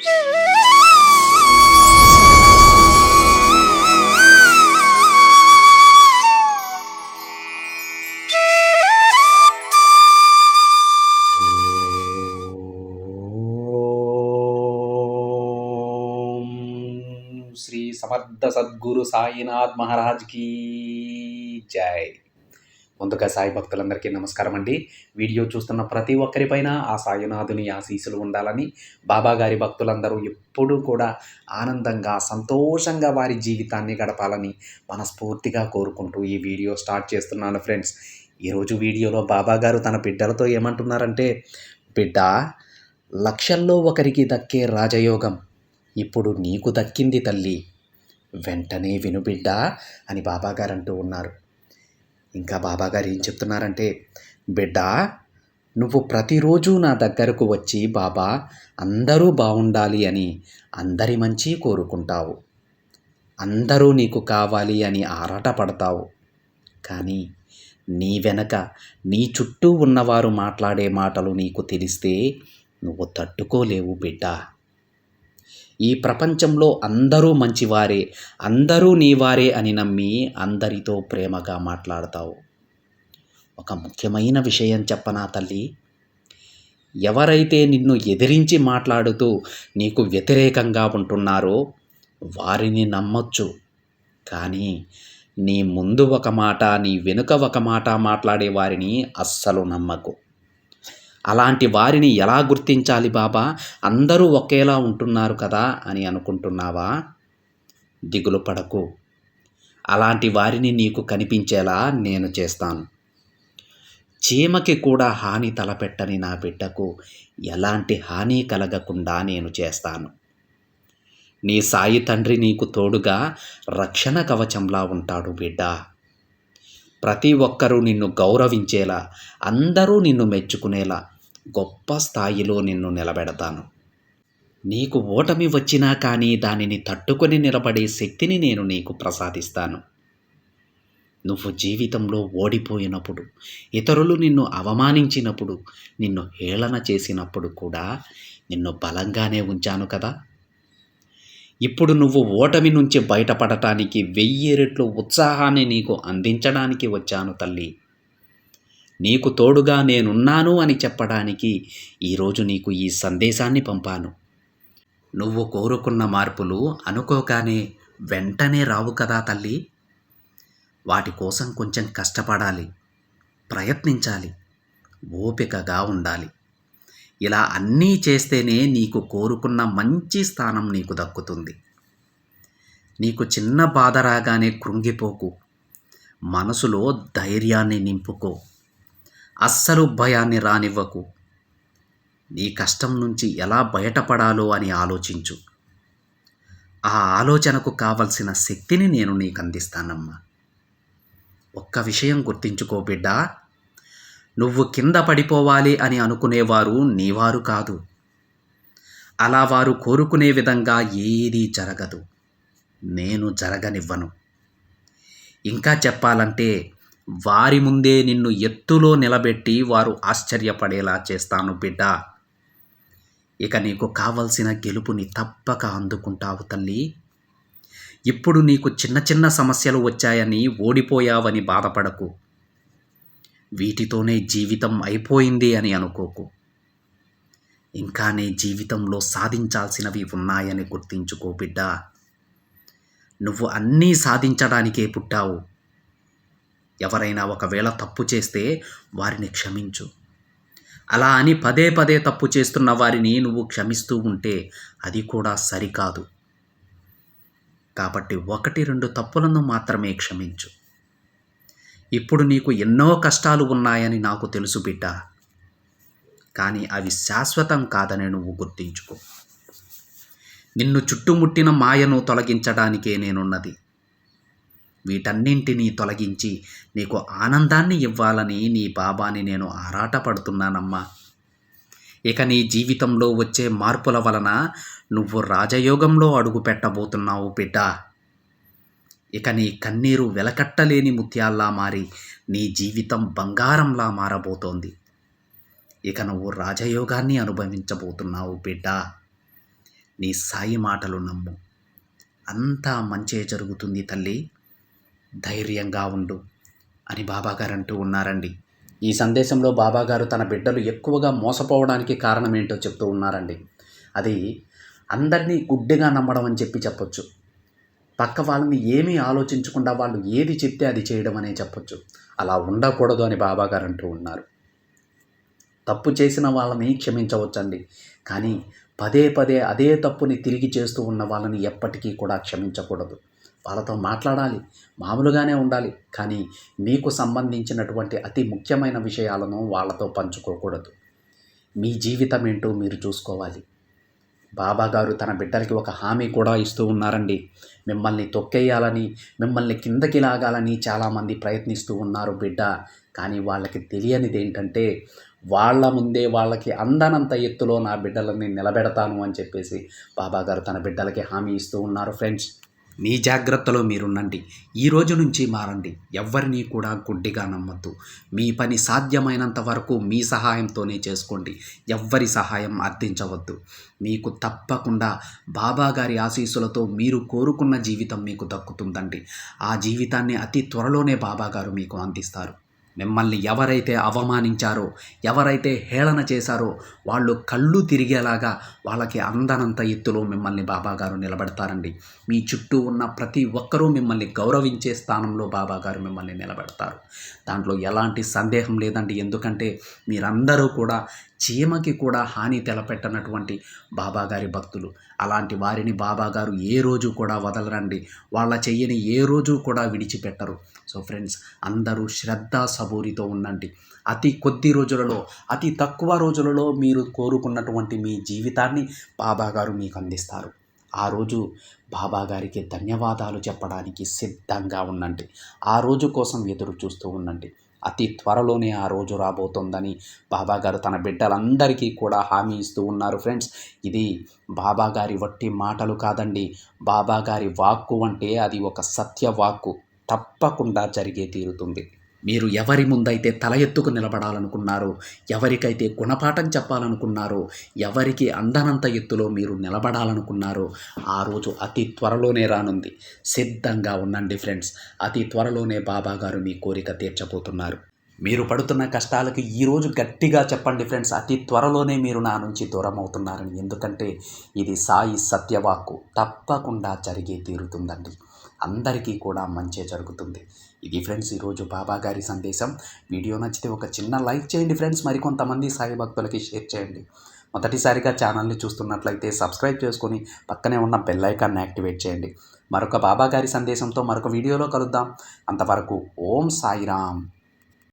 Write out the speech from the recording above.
శ్రీ సమర్థ సద్గురు సాయినాథ్ మహారాజ్కి జై. ముందుగా సాయి భక్తులందరికీ నమస్కారం అండి. వీడియో చూస్తున్న ప్రతి ఒక్కరిపైన ఆ సాయినాథుని ఆశీస్సులు ఉండాలని, బాబాగారి భక్తులందరూ ఎప్పుడూ కూడా ఆనందంగా సంతోషంగా వారి జీవితాన్ని గడపాలని మనస్ఫూర్తిగా కోరుకుంటూ ఈ వీడియో స్టార్ట్ చేస్తున్నాను ఫ్రెండ్స్. ఈరోజు వీడియోలో బాబాగారు తన బిడ్డలతో ఏమంటున్నారంటే, బిడ్డ, లక్షల్లో ఒకరికి దక్కే రాజయోగం ఇప్పుడు నీకు దక్కింది తల్లి, వెంటనే విను బిడ్డ అని బాబాగారు అంటూ ఉన్నారు. ఇంకా బాబాగారు ఏం చెప్తున్నారంటే, బిడ్డ, నువ్వు ప్రతిరోజు నా దగ్గరకు వచ్చి బాబా అందరూ బాగుండాలి అని అందరి మంచి కోరుకుంటావు, అందరూ నీకు కావాలి అని ఆరాటపడతావు. కానీ నీ వెనక నీ చుట్టూ ఉన్నవారు మాట్లాడే మాటలు నీకు తెలిస్తే నువ్వు తట్టుకోలేవు బిడ్డ. ఈ ప్రపంచంలో అందరూ మంచివారే, అందరూ నీవారే అని నమ్మి అందరితో ప్రేమగా మాట్లాడతావు. ఒక ముఖ్యమైన విషయం చెప్పనా తల్లి, ఎవరైతే నిన్ను ఎదిరించి మాట్లాడుతూ నీకు వ్యతిరేకంగా ఉంటున్నారో వారిని నమ్మొచ్చు. కానీ నీ ముందు ఒక మాట, నీ వెనుక ఒక మాట మాట్లాడే వారిని అస్సలు నమ్మకు. అలాంటి వారిని ఎలా గుర్తించాలి బాబా, అందరూ ఒకేలా ఉంటున్నారు కదా అని అనుకుంటున్నావా? దిగులు పడకు, అలాంటి వారిని నీకు కనిపించేలా నేను చేస్తాను. చీమకి కూడా హాని తలపెట్టని నా బిడ్డకు ఎలాంటి హాని కలగకుండా నేను చేస్తాను. నీ సాయి తండ్రి నీకు తోడుగా రక్షణ కవచంలా ఉంటాడు బిడ్డ. ప్రతి ఒక్కరూ నిన్ను గౌరవించేలా, అందరూ నిన్ను మెచ్చుకునేలా గొప్ప స్థాయిలో నిన్ను నిలబెడతాను. నీకు ఓటమి వచ్చినా కానీ దానిని తట్టుకొని నిలబడే శక్తిని నేను నీకు ప్రసాదిస్తాను. నువ్వు జీవితంలో ఓడిపోయినప్పుడు, ఇతరులు నిన్ను అవమానించినప్పుడు, నిన్ను హేళన చేసినప్పుడు కూడా నిన్ను బలంగానే ఉంచాను కదా. ఇప్పుడు నువ్వు ఓటమి నుంచి బయటపడటానికి 1000 రెట్లు ఉత్సాహాన్ని నీకు అందించడానికి వచ్చాను తల్లి. నీకు తోడుగా నేనున్నాను అని చెప్పడానికి ఈరోజు నీకు ఈ సందేశాన్ని పంపాను. నువ్వు కోరుకున్న మార్పులు అనుకోగానే వెంటనే రావు కదా తల్లి. వాటి కోసం కొంచెం కష్టపడాలి, ప్రయత్నించాలి, ఓపికగా ఉండాలి. ఇలా అన్నీ చేస్తేనే నీకు కోరుకున్న మంచి స్థానం నీకు దక్కుతుంది. నీకు చిన్న బాధ రాగానే కృంగిపోకు, మనసులో ధైర్యాన్ని నింపుకో, అస్సలు భయాన్ని రానివ్వకు. నీ కష్టం నుంచి ఎలా బయటపడాలో అని ఆలోచించు. ఆ ఆలోచనకు కావలసిన శక్తిని నేను నీకు అందిస్తానమ్మా. ఒక్క విషయం గుర్తించుకో బిడ్డ, నువ్వు కింద పడిపోవాలి అని అనుకునేవారు నీవారు కాదు. అలా వారు కోరుకునే విధంగా ఏదీ జరగదు, నేను జరగనివ్వను. ఇంకా చెప్పాలంటే వారి ముందే నిన్ను ఎత్తులో నిలబెట్టి వారు ఆశ్చర్యపడేలా చేస్తాను బిడ్డ. ఇక నీకు కావలసిన గెలుపుని తప్పక అందుకుంటావు తల్లి. ఇప్పుడు నీకు చిన్న చిన్న సమస్యలు వచ్చాయని, ఓడిపోయావని బాధపడకు. వీటితోనే జీవితం అయిపోయింది అని అనుకోకు. ఇంకా నీ జీవితంలో సాధించాల్సినవి ఉన్నాయని గుర్తించుకో బిడ్డ. నువ్వు అన్నీ సాధించడానికే పుట్టావు. ఎవరైనా ఒకవేళ తప్పు చేస్తే వారిని క్షమించు. అలా అని పదే పదే తప్పు చేస్తున్న వారిని నువ్వు క్షమిస్తూ ఉంటే అది కూడా సరికాదు. కాబట్టి 1-2 తప్పులను మాత్రమే క్షమించు. ఇప్పుడు నీకు ఎన్నో కష్టాలు ఉన్నాయని నాకు తెలుసు బిడ్డ. కానీ అవి శాశ్వతం కాదని నువ్వు గుర్తించుకో. నిన్ను చుట్టుముట్టిన మాయను తొలగించడానికే నేనున్నది. వీటన్నింటినీ తొలగించి నీకు ఆనందాన్ని ఇవ్వాలని నీ బాబాని నేను ఆరాటపడుతున్నానమ్మా. ఇక నీ జీవితంలో వచ్చే మార్పుల వలన నువ్వు రాజయోగంలో అడుగు పెట్టబోతున్నావు బిడ్డ. ఇక నీ కన్నీరు వెలకట్టలేని ముత్యాల్లా మారి నీ జీవితం బంగారంలా మారబోతోంది. ఇక నువ్వు రాజయోగాన్ని అనుభవించబోతున్నావు బిడ్డ. నీ సాయి మాటలు నమ్ము, అంతా మంచే జరుగుతుంది తల్లి, ధైర్యంగా ఉండు అని బాబాగారు అంటూ ఉన్నారండి. ఈ సందేశంలో బాబాగారు తన బిడ్డలు ఎక్కువగా మోసపోవడానికి కారణం ఏంటో చెప్తూ ఉన్నారండి. అది అందరినీ గుడ్డిగా నమ్మడం అని చెప్పొచ్చు. పక్క వాళ్ళని ఏమీ ఆలోచించకుండా వాళ్ళు ఏది చెప్తే అది చేయడం అనే చెప్పొచ్చు. అలా ఉండకూడదు అని బాబాగారు అంటూ ఉన్నారు. తప్పు చేసిన వాళ్ళని క్షమించవచ్చండి, కానీ పదే పదే అదే తప్పుని తిరిగి చేస్తూ ఉన్న వాళ్ళని ఎప్పటికీ కూడా క్షమించకూడదు. వాళ్ళతో మాట్లాడాలి, మామూలుగానే ఉండాలి, కానీ మీకు సంబంధించినటువంటి అతి ముఖ్యమైన విషయాలను వాళ్ళతో పంచుకోకూడదు. మీ జీవితం ఏంటో మీరు చూసుకోవాలి. బాబాగారు తన బిడ్డలకి ఒక హామీ కూడా ఇస్తూ ఉన్నారండి. మిమ్మల్ని తొక్కేయాలని, మిమ్మల్ని కిందకి లాగాలని చాలామంది ప్రయత్నిస్తూ ఉన్నారు బిడ్డ. కానీ వాళ్ళకి తెలియనిది ఏంటంటే, వాళ్ళ ముందే వాళ్ళకి అందనంత ఎత్తులో నా బిడ్డలని నిలబెడతాను అని చెప్పేసి బాబాగారు తన బిడ్డలకి హామీ ఇస్తూ ఉన్నారు ఫ్రెండ్స్. మీ జాగ్రత్తలో మీరుండండి. ఈ రోజు నుంచి మారండి. ఎవ్వరినీ కూడా గుడ్డిగా నమ్మద్దు. మీ పని సాధ్యమైనంత వరకు మీ సహాయంతోనే చేసుకోండి. ఎవ్వరి సహాయం అర్థించవద్దు. మీకు తప్పకుండా బాబాగారి ఆశీస్సులతో మీరు కోరుకున్న జీవితం మీకు దక్కుతుందండి. ఆ జీవితాన్ని అతి త్వరలోనే బాబాగారు మీకు అందిస్తారు. మిమ్మల్ని ఎవరైతే అవమానించారో, ఎవరైతే హేళన చేశారో వాళ్ళు కళ్ళు తిరిగేలాగా వాళ్ళకి అందనంత ఎత్తులో మిమ్మల్ని బాబాగారు నిలబెడతారండి. మీ చుట్టూ ఉన్న ప్రతి ఒక్కరూ మిమ్మల్ని గౌరవించే స్థానంలో బాబాగారు మిమ్మల్ని నిలబెడతారు. దాంట్లో ఎలాంటి సందేహం లేదండి. ఎందుకంటే మీరందరూ కూడా చీమకి కూడా హాని తలపెట్టనటువంటి బాబాగారి భక్తులు. అలాంటి వారిని బాబాగారు ఏ రోజు కూడా వదలరండి. వాళ్ళ చెయ్యని ఏ రోజు కూడా విడిచిపెట్టరు. సో ఫ్రెండ్స్, అందరూ శ్రద్ధ సబూరితో ఉండండి. అతి కొద్ది రోజులలో, అతి తక్కువ రోజులలో మీరు కోరుకున్నటువంటి మీ జీవితాన్ని బాబాగారు మీకు అందిస్తారు. ఆ రోజు బాబాగారికి ధన్యవాదాలు చెప్పడానికి సిద్ధంగా ఉండండి. ఆ రోజు కోసం ఎదురు చూస్తూ ఉండండి. అతి త్వరలోనే ఆ రోజు రాబోతోందని బాబాగారు తన బిడ్డలందరికీ కూడా హామీ ఇస్తూ ఉన్నారు ఫ్రెండ్స్. ఇది బాబాగారి వట్టి మాటలు కాదండి. బాబాగారి వాక్కు అంటే అది ఒక సత్య వాక్కు. తప్పకుండా జరిగే తీరుతుంది. మీరు ఎవరి ముందైతే తల ఎత్తుకు నిలబడాలనుకున్నారో, ఎవరికైతే గుణపాఠం చెప్పాలనుకున్నారో, ఎవరికి అందనంత ఎత్తులో మీరు నిలబడాలనుకున్నారో ఆ రోజు అతి త్వరలోనే రానుంది. సిద్ధంగా ఉండండి ఫ్రెండ్స్. అతి త్వరలోనే బాబాగారు మీ కోరిక తీర్చబోతున్నారు. మీరు పడుతున్న కష్టాలకు ఈరోజు గట్టిగా చెప్పండి ఫ్రెండ్స్, అతి త్వరలోనే మీరు నా నుంచి దూరం అవుతున్నారని. ఎందుకంటే ఇది సాయి సత్యవాక్కు. తప్పకుండా జరిగే తీరుతుందండి. అందరికీ కూడా మంచే జరుగుతుంది. ఇది ఫ్రెండ్స్ ఈరోజు బాబాగారి సందేశం. వీడియో నచ్చితే ఒక చిన్న లైక్ చేయండి ఫ్రెండ్స్. మరికొంతమంది సాయి భక్తులకి షేర్ చేయండి. మొదటిసారిగా ఛానల్ని చూస్తున్నట్లయితే సబ్స్క్రైబ్ చేసుకొని పక్కనే ఉన్న బెల్ ఐకాన్ని యాక్టివేట్ చేయండి. మరొక బాబాగారి సందేశంతో మరొక వీడియోలో కలుద్దాం. అంతవరకు ఓం సాయిరామ్.